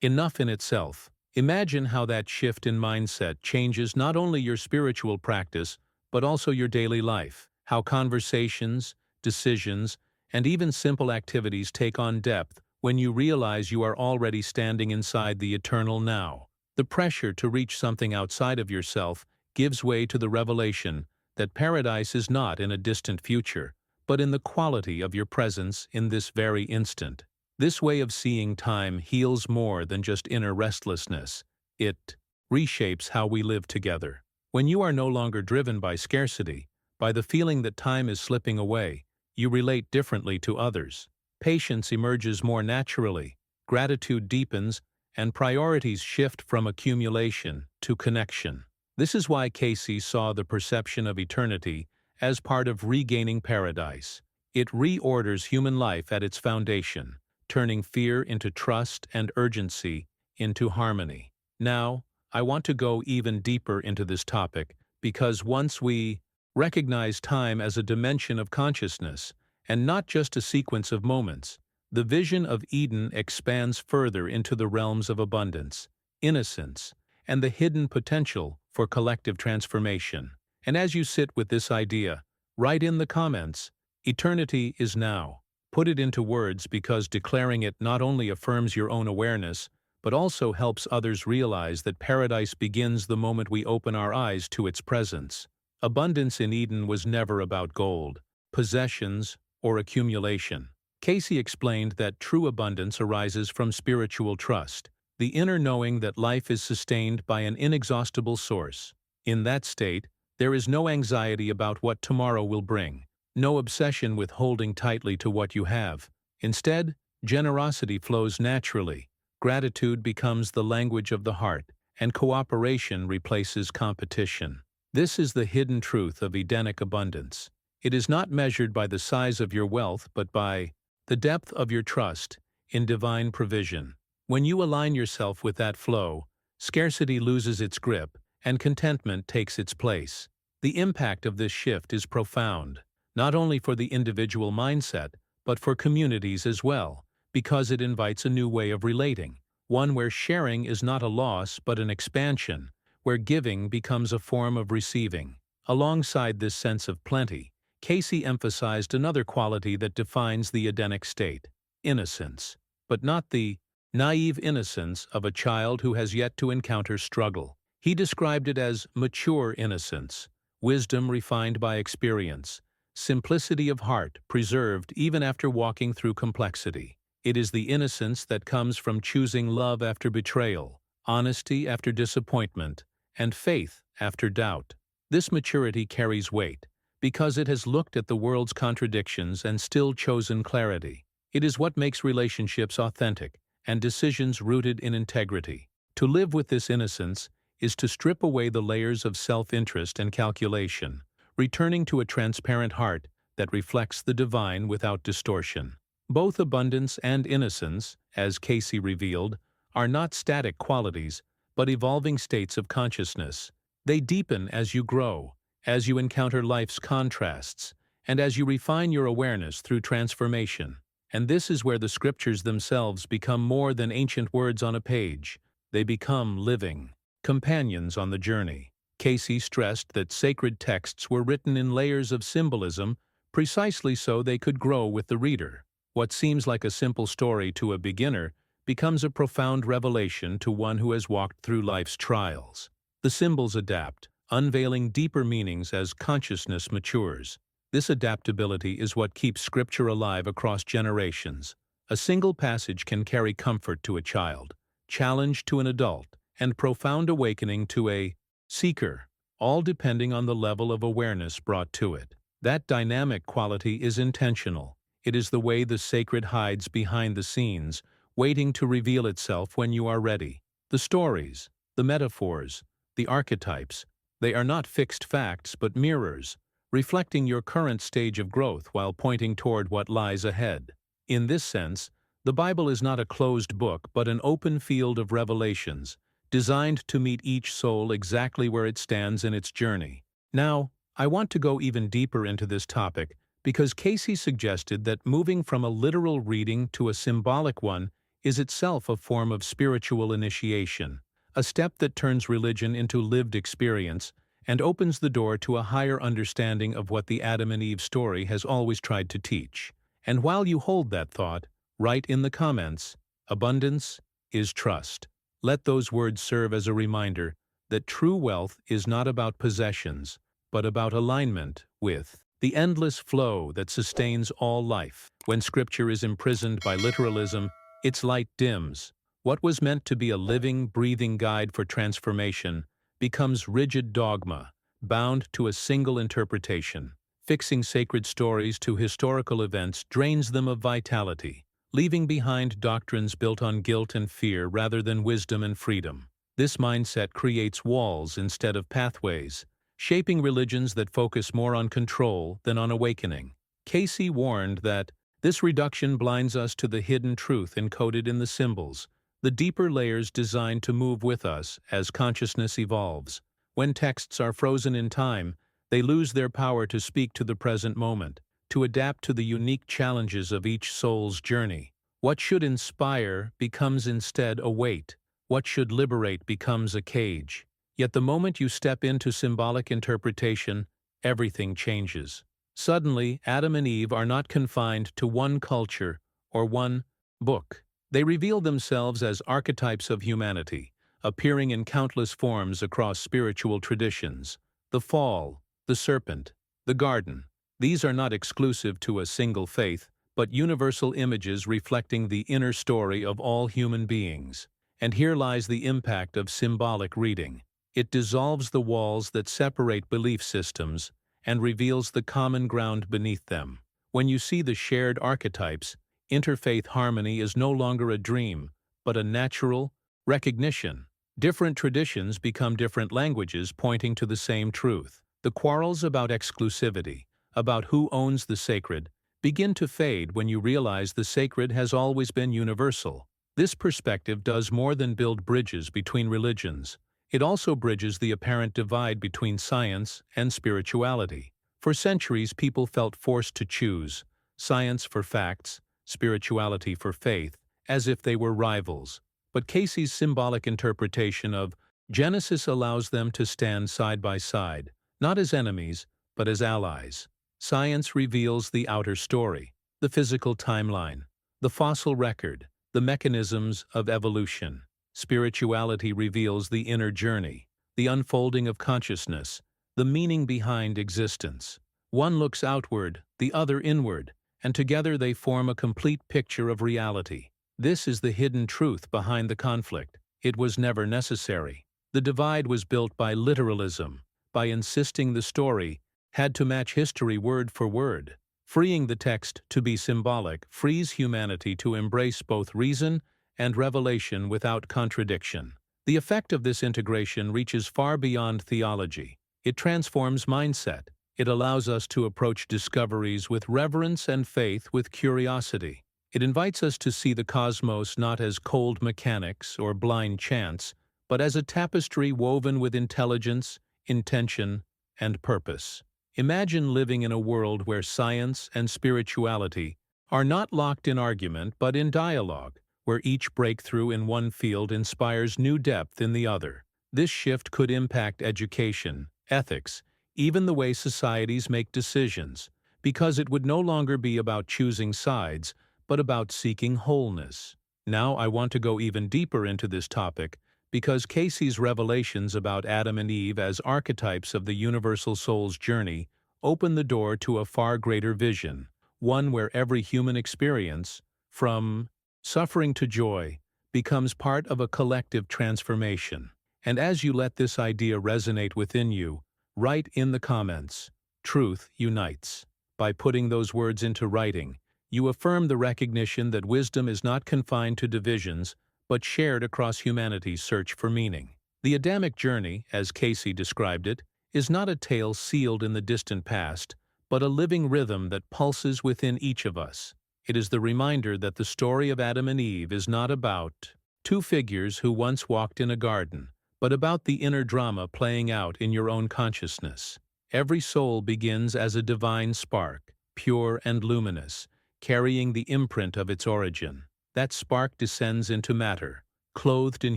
enough in itself. Imagine how that shift in mindset changes not only your spiritual practice, but also your daily life, how conversations, decisions, and even simple activities take on depth when you realize you are already standing inside the eternal now. The pressure to reach something outside of yourself gives way to the revelation that paradise is not in a distant future, but in the quality of your presence in this very instant. This way of seeing time heals more than just inner restlessness. It reshapes how we live together. When you are no longer driven by scarcity, by the feeling that time is slipping away, you relate differently to others. Patience emerges more naturally, gratitude deepens, and priorities shift from accumulation to connection. This is why Cayce saw the perception of eternity as part of regaining paradise. It reorders human life at its foundation, turning fear into trust and urgency into harmony. Now, I want to go even deeper into this topic because once we recognize time as a dimension of consciousness and not just a sequence of moments, the vision of Eden expands further into the realms of abundance, innocence, and the hidden potential for collective transformation. And as you sit with this idea, write in the comments, "Eternity is now." Put it into words, because declaring it not only affirms your own awareness, but also helps others realize that paradise begins the moment we open our eyes to its presence. Abundance in Eden was never about gold, possessions, or accumulation. Cayce explained that true abundance arises from spiritual trust, the inner knowing that life is sustained by an inexhaustible source. In that state, there is no anxiety about what tomorrow will bring, no obsession with holding tightly to what you have. Instead, generosity flows naturally, gratitude becomes the language of the heart, and cooperation replaces competition. This is the hidden truth of Edenic abundance. It is not measured by the size of your wealth, but by the depth of your trust in divine provision. When you align yourself with that flow, scarcity loses its grip, and contentment takes its place. The impact of this shift is profound, not only for the individual mindset, but for communities as well, because it invites a new way of relating, one where sharing is not a loss but an expansion, where giving becomes a form of receiving. Alongside this sense of plenty, Cayce emphasized another quality that defines the Edenic state: innocence, but not the naive innocence of a child who has yet to encounter struggle. He described it as mature innocence, wisdom refined by experience, simplicity of heart preserved even after walking through complexity. It is the innocence that comes from choosing love after betrayal, honesty after disappointment, and faith after doubt. This maturity carries weight, because it has looked at the world's contradictions and still chosen clarity. It is what makes relationships authentic and decisions rooted in integrity. To live with this innocence is to strip away the layers of self-interest and calculation, returning to a transparent heart that reflects the divine without distortion. Both abundance and innocence, as Cayce revealed, are not static qualities, but evolving states of consciousness. They deepen as you grow, as you encounter life's contrasts, and as you refine your awareness through transformation. And this is where the scriptures themselves become more than ancient words on a page. They become living companions on the journey. Cayce stressed that sacred texts were written in layers of symbolism, precisely so they could grow with the reader. What seems like a simple story to a beginner becomes a profound revelation to one who has walked through life's trials. The symbols adapt, unveiling deeper meanings as consciousness matures. This adaptability is what keeps Scripture alive across generations. A single passage can carry comfort to a child, challenge to an adult, and profound awakening to a seeker, all depending on the level of awareness brought to it. That dynamic quality is intentional. It is the way the sacred hides behind the scenes, waiting to reveal itself when you are ready. The stories, the metaphors, the archetypes, they are not fixed facts but mirrors, reflecting your current stage of growth while pointing toward what lies ahead. In this sense, the Bible is not a closed book but an open field of revelations, designed to meet each soul exactly where it stands in its journey. Now, I want to go even deeper into this topic, because Cayce suggested that moving from a literal reading to a symbolic one is itself a form of spiritual initiation, a step that turns religion into lived experience and opens the door to a higher understanding of what the Adam and Eve story has always tried to teach. And while you hold that thought, write in the comments, "Abundance is trust." Let those words serve as a reminder that true wealth is not about possessions, but about alignment with the endless flow that sustains all life. When Scripture is imprisoned by literalism, its light dims. What was meant to be a living, breathing guide for transformation becomes rigid dogma, bound to a single interpretation. Fixing sacred stories to historical events drains them of vitality, leaving behind doctrines built on guilt and fear rather than wisdom and freedom. This mindset creates walls instead of pathways, shaping religions that focus more on control than on awakening. Cayce warned that this reduction blinds us to the hidden truth encoded in the symbols, the deeper layers designed to move with us as consciousness evolves. When texts are frozen in time, they lose their power to speak to the present moment, to adapt to the unique challenges of each soul's journey. What should inspire becomes instead a weight. What should liberate becomes a cage. Yet the moment you step into symbolic interpretation, everything changes. Suddenly, Adam and Eve are not confined to one culture or one book. They reveal themselves as archetypes of humanity, appearing in countless forms across spiritual traditions. The fall, the serpent, the garden. These are not exclusive to a single faith, but universal images reflecting the inner story of all human beings. And here lies the impact of symbolic reading. It dissolves the walls that separate belief systems and reveals the common ground beneath them. When you see the shared archetypes, interfaith harmony is no longer a dream, but a natural recognition. Different traditions become different languages pointing to the same truth. The quarrels about exclusivity, about who owns the sacred, begin to fade when you realize the sacred has always been universal. This perspective does more than build bridges between religions. It also bridges the apparent divide between science and spirituality. For centuries, people felt forced to choose science for facts, spirituality for faith, as if they were rivals. But Cayce's symbolic interpretation of Genesis allows them to stand side by side, not as enemies, but as allies. Science reveals the outer story, the physical timeline, the fossil record, the mechanisms of evolution. Spirituality reveals the inner journey, the unfolding of consciousness, the meaning behind existence. One looks outward, the other inward, and together they form a complete picture of reality. This is the hidden truth behind the conflict. It was never necessary. The divide was built by literalism, by insisting the story had to match history word for word. Freeing the text to be symbolic frees humanity to embrace both reason and revelation without contradiction. The effect of this integration reaches far beyond theology. It transforms mindset. It allows us to approach discoveries with reverence and faith with curiosity. It invites us to see the cosmos not as cold mechanics or blind chance, but as a tapestry woven with intelligence, intention, and purpose. Imagine living in a world where science and spirituality are not locked in argument but in dialogue, where each breakthrough in one field inspires new depth in the other. This shift could impact education, ethics, even the way societies make decisions, because it would no longer be about choosing sides, but about seeking wholeness. Now I want to go even deeper into this topic, because Cayce's revelations about Adam and Eve as archetypes of the universal soul's journey open the door to a far greater vision, one where every human experience, from suffering to joy, becomes part of a collective transformation. And as you let this idea resonate within you, write in the comments, "Truth unites." By putting those words into writing, you affirm the recognition that wisdom is not confined to divisions, but shared across humanity's search for meaning. The Adamic journey, as Cayce described it, is not a tale sealed in the distant past, but a living rhythm that pulses within each of us. It is the reminder that the story of Adam and Eve is not about two figures who once walked in a garden, but about the inner drama playing out in your own consciousness. Every soul begins as a divine spark, pure and luminous, carrying the imprint of its origin. That spark descends into matter, clothed in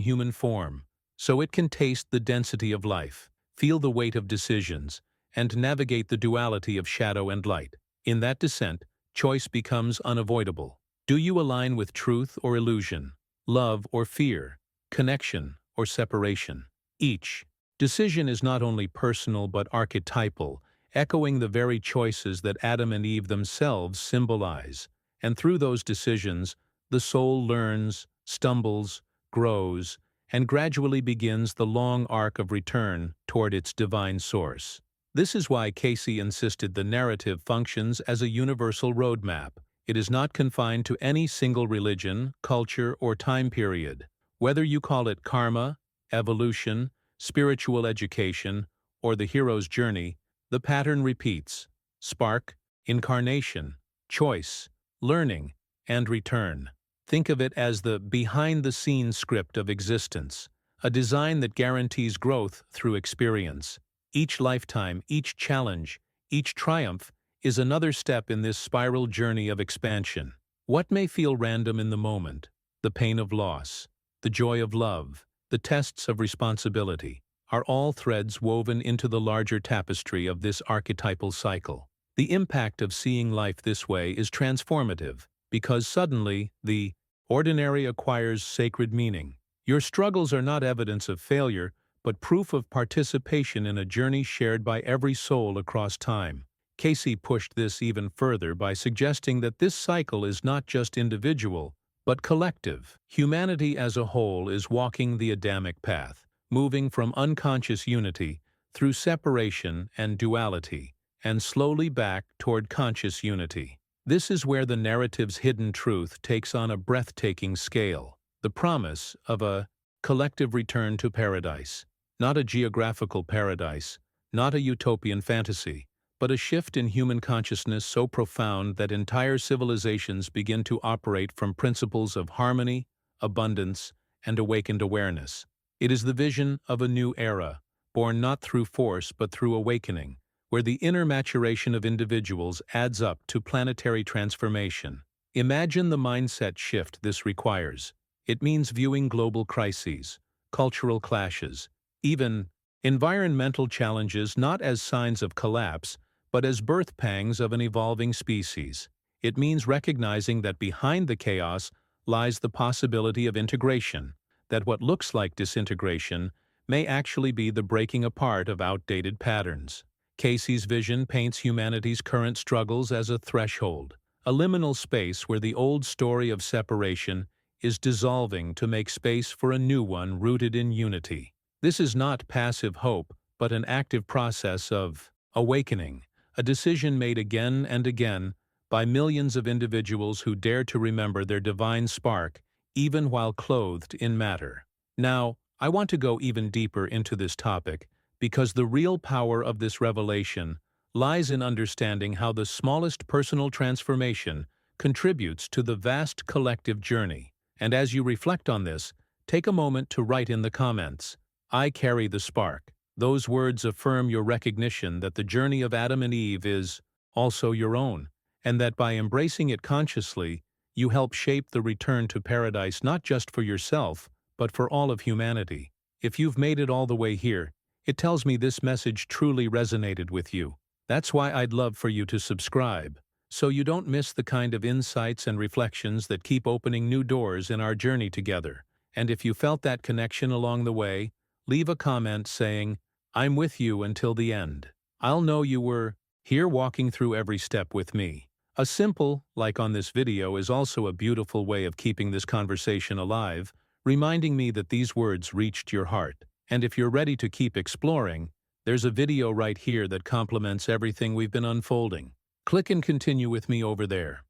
human form, so it can taste the density of life, feel the weight of decisions, and navigate the duality of shadow and light. In that descent, choice becomes unavoidable. Do you align with truth or illusion, love or fear, connection or separation? Each decision is not only personal but archetypal, echoing the very choices that Adam and Eve themselves symbolize. And through those decisions, the soul learns, stumbles, grows, and gradually begins the long arc of return toward its divine source. This is why Cayce insisted the narrative functions as a universal roadmap. It is not confined to any single religion, culture, or time period. Whether you call it karma, evolution, spiritual education, or the hero's journey, the pattern repeats: spark, incarnation, choice, learning, and return. Think of it as the behind-the-scenes script of existence, a design that guarantees growth through experience. Each lifetime, each challenge, each triumph is another step in this spiral journey of expansion. What may feel random in the moment, the pain of loss, the joy of love, the tests of responsibility, are all threads woven into the larger tapestry of this archetypal cycle. The impact of seeing life this way is transformative, because suddenly, the ordinary acquires sacred meaning. Your struggles are not evidence of failure, but proof of participation in a journey shared by every soul across time. Cayce pushed this even further by suggesting that this cycle is not just individual, but collective. Humanity as a whole is walking the Adamic path, moving from unconscious unity through separation and duality, and slowly back toward conscious unity. This is where the narrative's hidden truth takes on a breathtaking scale, the promise of a collective return to paradise. Not a geographical paradise, not a utopian fantasy, but a shift in human consciousness so profound that entire civilizations begin to operate from principles of harmony, abundance, and awakened awareness. It is the vision of a new era, born not through force but through awakening, where the inner maturation of individuals adds up to planetary transformation. Imagine the mindset shift this requires. It means viewing global crises, cultural clashes, even environmental challenges not as signs of collapse, but as birth pangs of an evolving species. It means recognizing that behind the chaos lies the possibility of integration, that what looks like disintegration may actually be the breaking apart of outdated patterns. Cayce's vision paints humanity's current struggles as a threshold, a liminal space where the old story of separation is dissolving to make space for a new one rooted in unity. This is not passive hope, but an active process of awakening, a decision made again and again by millions of individuals who dare to remember their divine spark, even while clothed in matter. Now, I want to go even deeper into this topic, because the real power of this revelation lies in understanding how the smallest personal transformation contributes to the vast collective journey. And as you reflect on this, take a moment to write in the comments, "I carry the spark." Those words affirm your recognition that the journey of Adam and Eve is also your own, and that by embracing it consciously, you help shape the return to paradise not just for yourself, but for all of humanity. If you've made it all the way here, it tells me this message truly resonated with you. That's why I'd love for you to subscribe, so you don't miss the kind of insights and reflections that keep opening new doors in our journey together. And if you felt that connection along the way, leave a comment saying, "I'm with you until the end." I'll know you were here walking through every step with me. A simple like on this video is also a beautiful way of keeping this conversation alive, reminding me that these words reached your heart. And if you're ready to keep exploring, there's a video right here that complements everything we've been unfolding. Click and continue with me over there.